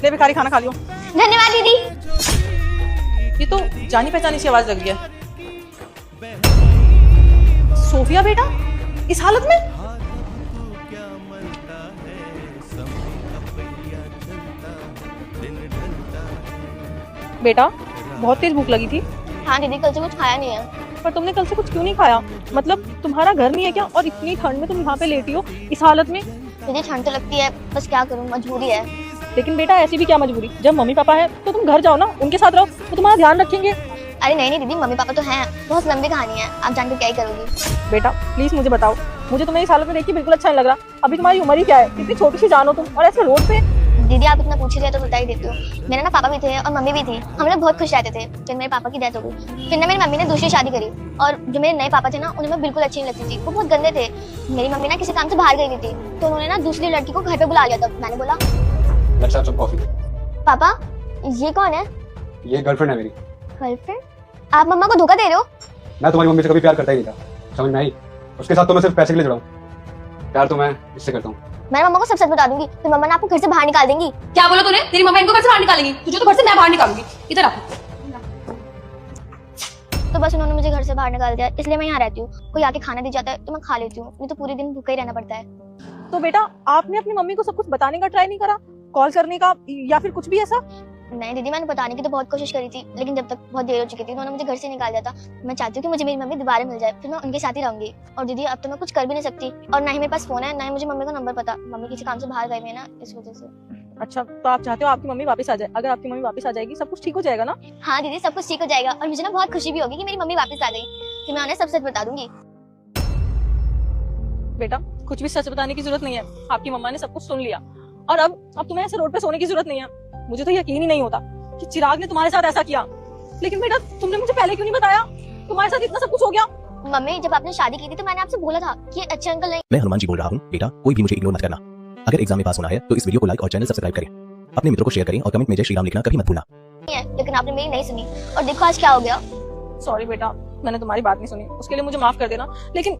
ले भिखारी खाना खा लियो। धन्यवाद दीदी। ये तो जानी पहचानी सी आवाज लग रही है। सोफिया बेटा इस हालत में? बेटा बहुत तेज भूख लगी थी। हाँ दीदी, कल से कुछ खाया नहीं है। पर तुमने कल से कुछ क्यों नहीं खाया? मतलब तुम्हारा घर नहीं है क्या? और इतनी ठंड में तुम यहाँ पे लेटी हो इस हालत में? दीदी ठंड तो लगती है, बस क्या करूँ, मजबूरी है। लेकिन बेटा ऐसी भी क्या मजबूरी? जब मम्मी पापा है तो तुम घर जाओ ना, उनके साथ रहो, वो तुम्हारा ध्यान रखेंगे। अरे नहीं नहीं दीदी, मम्मी पापा तो हैं, बहुत लंबी कहानी है, आप जानकर क्या ही करोगी। बेटा प्लीज मुझे बताओ, मुझे तुम्हें इस हालत में देख के बिल्कुल अच्छा नहीं लग रहा। अभी तुम्हारी उम्र ही क्या है? कितनी छोटी सी जान हो तुम, और ऐसे रोड पे। दीदी आप इतना पूछ ही रहे तो बता ही देती हूँ। मेरे ना पापा भी थे और मम्मी भी थी, हम लोग बहुत खुश रहते थे। फिर मेरे पापा की डेथ हो गई। फिर ना मेरी मम्मी ने दूसरी शादी करी, और जो मेरे नए पापा थे ना, उन्हें मैं बिल्कुल अच्छी नहीं लगती थी, वो बहुत गंदे थे। मेरी मम्मी ना किसी काम से बाहर गई हुई थी, तो उन्होंने ना दूसरी लड़की को घर पे बुला लिया था। मैंने बोला अच्छा सब कॉफी। पापा ये कौन है? ये गर्लफ्रेंड है मेरी। गर्लफ्रेंड? आप मम्मा को धोखा दे रहे हो? मैं तुम्हारी मम्मी से कभी प्यार करता ही नहीं था, समझ में आई? उसके साथ तो मैं सिर्फ पैसे के लिए जुड़ा हूँ। प्यार तो मैं इससे करता हूँ। मैं मम्मा को सब सच बता दूंगी, फिर मम्मा ना आपको घर से बाहर निकाल देंगी। क्या बोला तूने? तेरी मम्मा इनको घर से बाहर निकालेंगी, तुझे तो घर से मैं बाहर निकालूंगी। इधर आ। तो बस उन्होंने मुझे घर से बाहर निकाल दिया, इसलिए मैं यहाँ रहती हूँ। कोई आके खाना दे जाता है तो मैं खा लेती हूँ, नहीं तो पूरे दिन भूखा ही रहना पड़ता है। तो बेटा आपने अपनी मम्मी को सब कुछ बताने का ट्राई नहीं करा? कॉल करने का या फिर कुछ भी ऐसा? नहीं दीदी, मैंने बताने की तो बहुत कोशिश करी थी, लेकिन जब तक बहुत देर हो चुकी थी उन्होंने मुझे घर से निकाल दिया था। मैं चाहती हूँ कि मुझे मेरी मम्मी दोबारा मिल जाए, फिर मैं उनके साथ ही रहूंगी। और दीदी अब तो मैं कुछ कर भी नहीं सकती, और ना ही मेरे पास फोन है, ना ही मुझे मम्मी का नंबर पता। मम्मी किसी काम से बाहर गई हुई है ना, इस वजह से। अच्छा तो आप चाहते हो आपकी मम्मी वापस आ जाए? अगर आपकी मम्मी वापस आ जाएगी सब कुछ ठीक हो जाएगा ना? हाँ दीदी, सब कुछ ठीक हो जाएगा, और मुझे ना बहुत खुशी भी होगी कि मेरी मम्मी वापस आ गई। फिर मैं उन्हें सब सच बता दूंगी। बेटा कुछ भी सच बताने की जरूरत नहीं है, आपकी मम्मा ने सब कुछ सुन लिया। और अब तुम्हें ऐसे रोड पे सोने की जरूरत नहीं है। मुझे तो यकीन ही नहीं होता कि चिराग ने तुम्हारे साथ ऐसा किया। लेकिन बेटा तुमने मुझे पहले क्यों नहीं बताया? तुम्हारे साथ इतना सब कुछ हो गया। मम्मी जब आपने शादी की थी तो मैंने आपसे बोला था कि ये अच्छे अंकल नहीं। मैं हनुमान जी बोल रहा हूँ। बेटा कोई भी मुझे इग्नोर मत करना। अगर एग्जाम में पास होना है तो इस वीडियो को लाइक और चैनल सब्सक्राइब करें। अपने मित्रों को शेयर करें और कमेंट में जय श्री राम लिखना कभी मत भूलना। है, लेकिन आपने मेरी नहीं सुनी, और देखो आज क्या हो गया। सॉरी बेटा, मैंने तुम्हारी बात नहीं सुनी, उसके लिए मुझे माफ कर देना। लेकिन